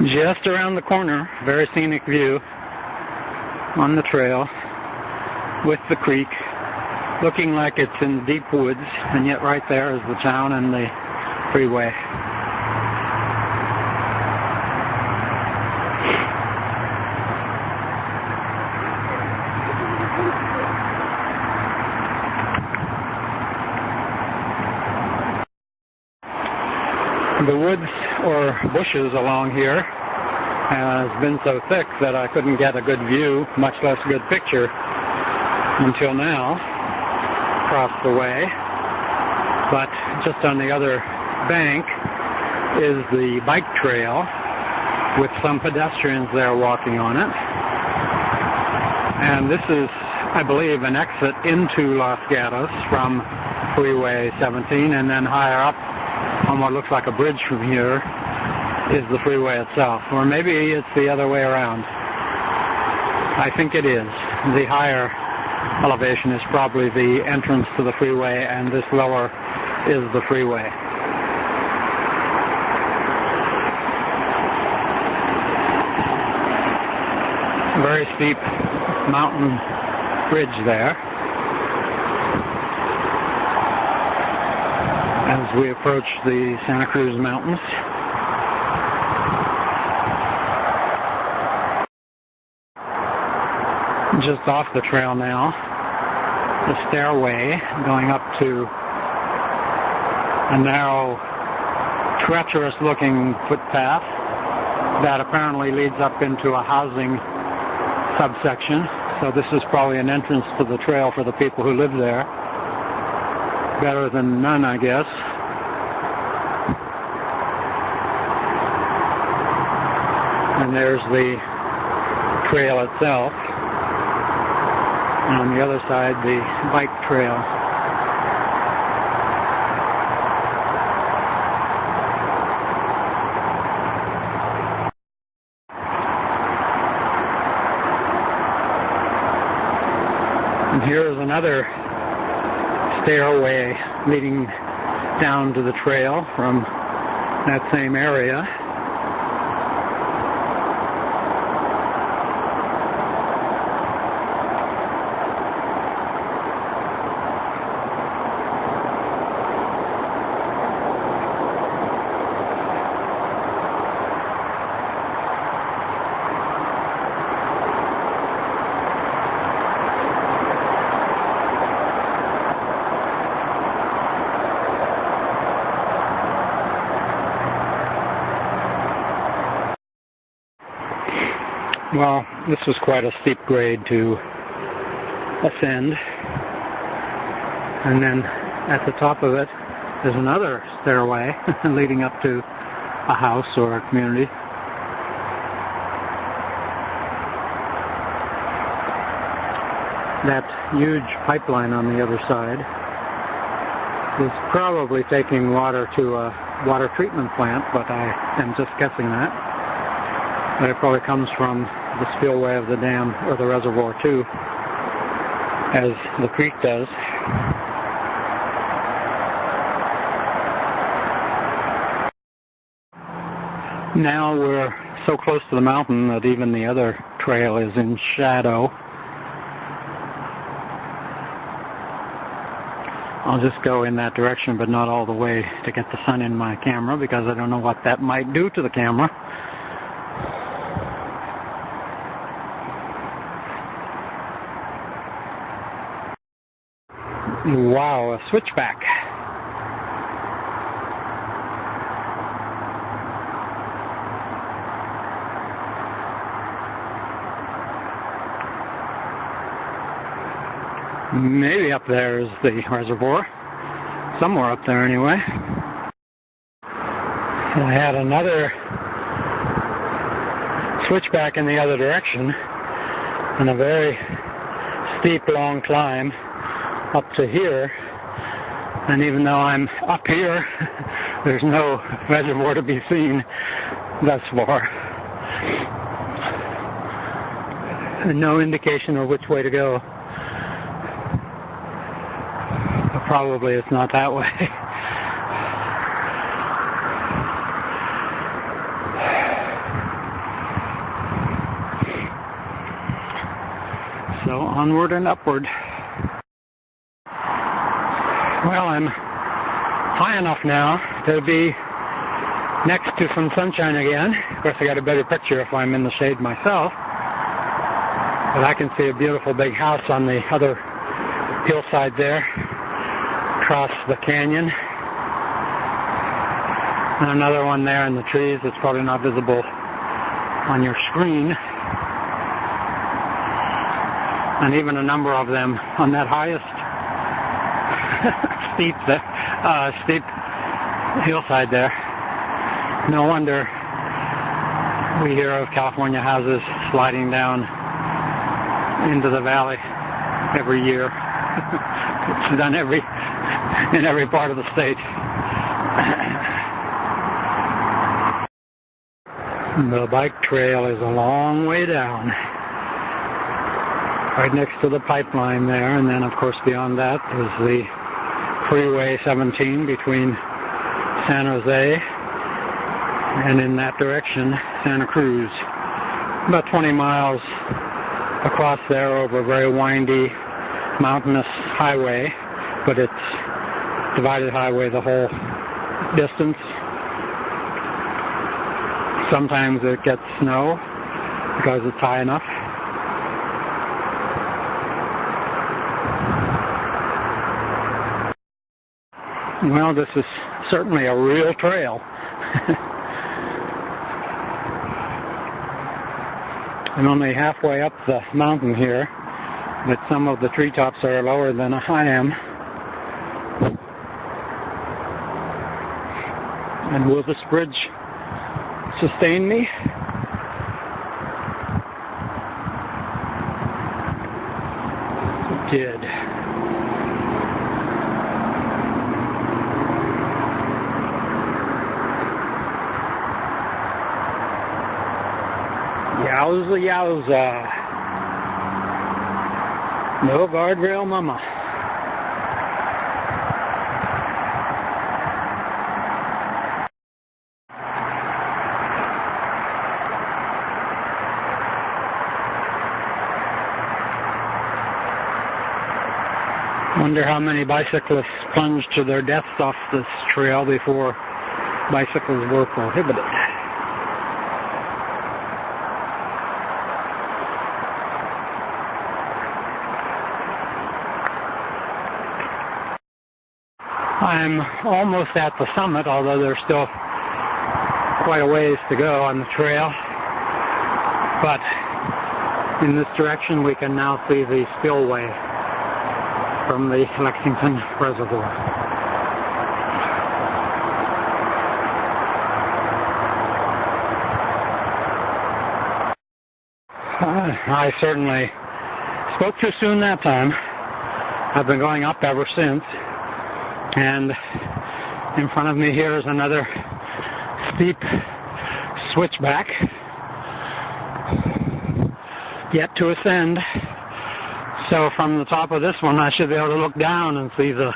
Just around the corner, very scenic view on the trail with the creek, looking like it's in deep woods, and yet right there is the town and the freeway. The woods or bushes along here has been so thick that I couldn't get a good view, much less a good picture, until now, across the way. But just on the other bank is the bike trail with some pedestrians there walking on it. And this is, I believe, an exit into Los Gatos from Freeway 17, and then higher up on what looks like a bridge from here is the freeway itself. Or maybe it's the other way around. I think it is. The higher elevation is probably the entrance to the freeway, and this lower is the freeway. Very steep mountain ridge there. As we approach the Santa Cruz Mountains. Just off the trail now, the stairway going up to a narrow, treacherous-looking footpath that apparently leads up into a housing subsection. So this is probably an entrance to the trail for the people who live there. Better than none, I guess. And there's the trail itself. And on the other side, the bike trail. And here's another stairway leading down to the trail from that same area. Well, this was quite a steep grade to ascend. And then at the top of it is another stairway leading up to a house or a community. That huge pipeline on the other side is probably taking water to a water treatment plant, but I am just guessing that. But it probably comes from the spillway of the dam or the reservoir too, as the creek does. Now we're so close to the mountain that even the other trail is in shadow. I'll just go in that direction, but not all the way to get the sun in my camera, because I don't know what that might do to the camera. Wow, a switchback. Maybe up there is the reservoir. Somewhere up there anyway. And I had another switchback in the other direction and a very steep long climb up to here, and even though I'm up here, there's no reservoir to be seen thus far. And no indication of which way to go. But probably it's not that way. So onward and upward. Well, I'm high enough now to be next to some sunshine again. Of course, I got a better picture if I'm in the shade myself. But I can see a beautiful big house on the other hillside there, across the canyon. And another one there in the trees that's probably not visible on your screen. And even a number of them on that highest steep hillside there. No wonder we hear of California houses sliding down into the valley every year. It's done in every part of the state. The bike trail is a long way down, right next to the pipeline there, and then of course beyond that is the Freeway 17 between San Jose and in that direction Santa Cruz. About 20 miles across there over a very windy mountainous highway, but it's divided highway the whole distance. Sometimes it gets snow because it's high enough. Well, this is certainly a real trail. I'm only halfway up the mountain here, but some of the treetops are lower than I am. And will this bridge sustain me? It did. Yowza, yowza. No guardrail, mama. Wonder how many bicyclists plunged to their deaths off this trail before bicycles were prohibited. I'm almost at the summit, although there's still quite a ways to go on the trail. But in this direction we can now see the spillway from the Lexington Reservoir. I certainly spoke too soon that time. I've been going up ever since. And in front of me here is another steep switchback yet to ascend. So from the top of this one I should be able to look down and see the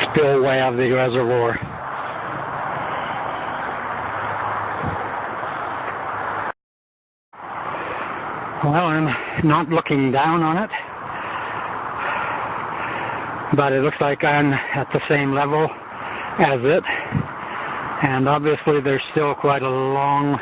spillway of the reservoir. Well, I'm not looking down on it, but it looks like I'm at the same level as it, and obviously there's still quite a long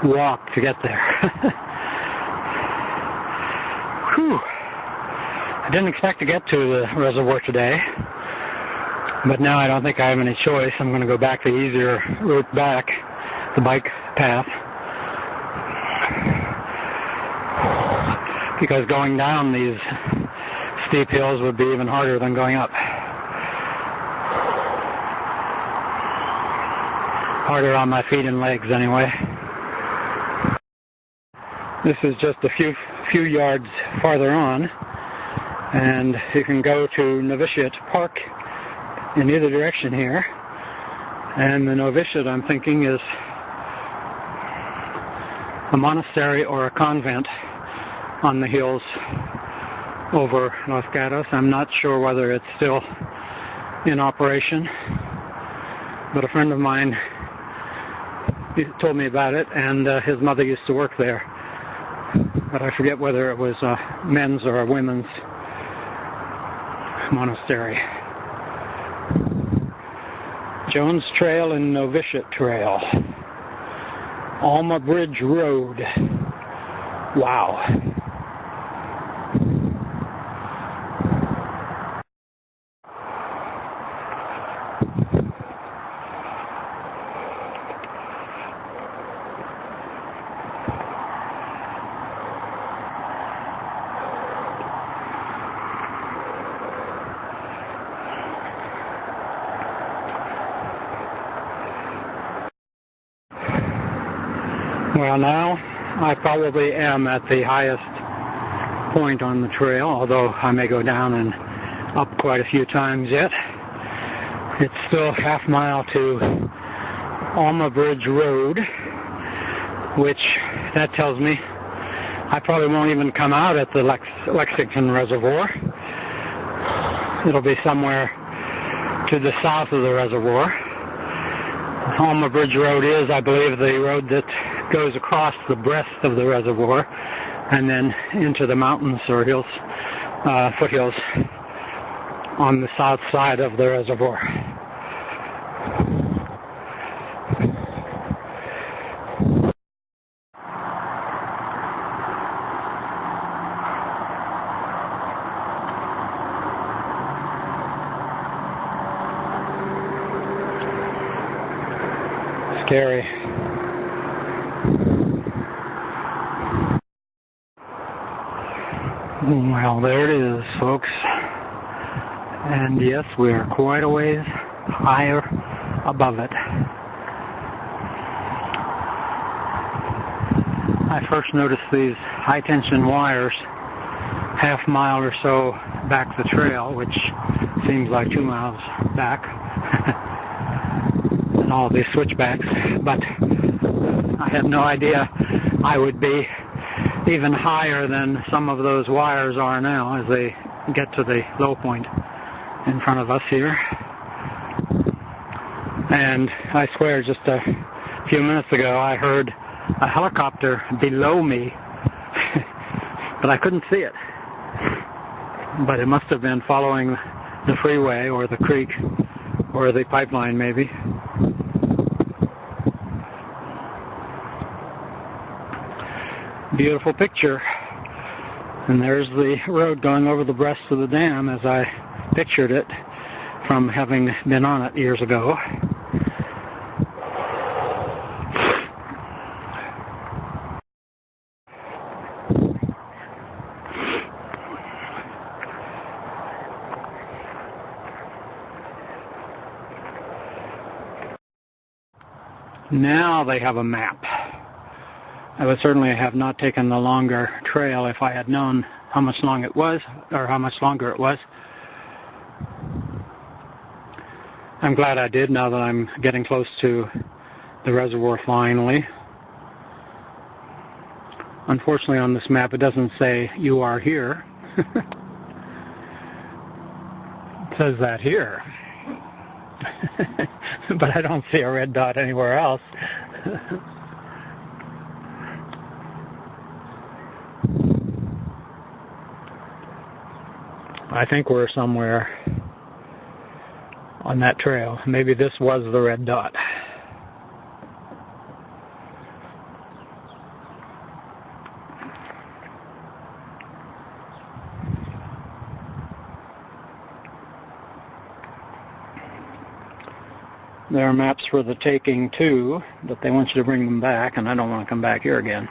walk to get there. Whew. I didn't expect to get to the reservoir today, but now I don't think I have any choice. I'm going to go back the easier route back, the bike path, because going down these steep hills would be even harder than going up. Harder on my feet and legs anyway. This is just a few yards farther on, and you can go to Novitiate Park in either direction here. And the novitiate, I'm thinking, is a monastery or a convent on the hills over Los Gatos. I'm not sure whether it's still in operation, but a friend of mine told me about it, and his mother used to work there but I forget whether it was a men's or a women's monastery. Jones Trail and Novitiate Trail. Alma Bridge Road. Wow. Well, now I probably am at the highest point on the trail, although I may go down and up quite a few times yet. It's still half mile to Alma Bridge Road, which that tells me I probably won't even come out at the Lexington Reservoir. It'll be somewhere to the south of the reservoir. Alma Bridge Road is, I believe, the road that goes across the breast of the reservoir and then into the mountains or hills, foothills on the south side of the reservoir. Scary. Well, there it is, folks. And yes, we are quite a ways higher above it. I first noticed these high-tension wires half mile or so back the trail, which seems like 2 miles back, and all these switchbacks, but I had no idea I would be even higher than some of those wires are now as they get to the low point in front of us here. And I swear, just a few minutes ago I heard a helicopter below me, but I couldn't see it. But it must have been following the freeway or the creek or the pipeline maybe. Beautiful picture. And there's the road going over the breast of the dam as I pictured it from having been on it years ago. Now they have a map. I would certainly have not taken the longer trail if I had known how much longer it was. I'm glad I did now that I'm getting close to the reservoir finally. Unfortunately on this map it doesn't say you are here. It says that here. But I don't see a red dot anywhere else. I think we're somewhere on that trail. Maybe this was the red dot. There are maps for the taking too, but they want you to bring them back, and I don't want to come back here again.